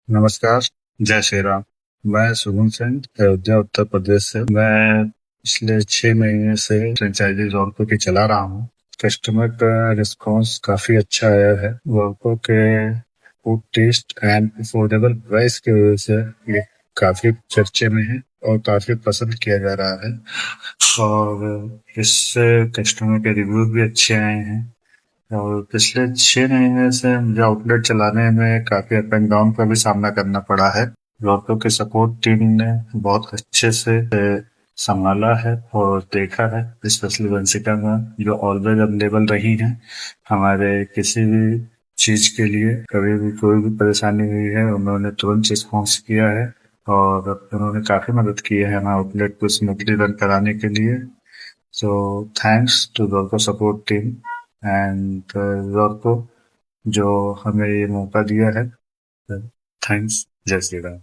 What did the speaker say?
नमस्कार। जय श्री राम। मैं शुभम सिंह, अयोध्या उत्तर प्रदेश से। मैं पिछले 6 महीने से फ्रेंचाइजी जोनपुर की चला रहा हूँ। कस्टमर का रिस्पांस काफी अच्छा आया है। जोनपुर के food taste and affordable price की वजह से ये काफी चर्चे में है और काफी पसंद किया जा रहा है। और इससे कस्टमर के रिव्यू भी अच्छे आए हैं। और पिछले 6 महीने से मुझे आउटलेट चलाने में काफी अप एंड डाउन का भी सामना करना पड़ा है। लॉटो की सपोर्ट टीम ने बहुत अच्छे से संभाला है और देखा है, स्पेशली वंशिका मैम जो ऑलवेज अवेलेबल रही हैं हमारे किसी भी चीज के लिए। कभी भी कोई भी परेशानी हुई है उन्होंने तुरंत रिस्पॉन्स किया है और उन्होंने काफी मदद की है हमारे आउटलेट को स्मूथली रन कराने के लिए। So thanks to Lotto support team and Lotto जो हमें ये मौका दिया है। थैंक्स। जय श्री राम।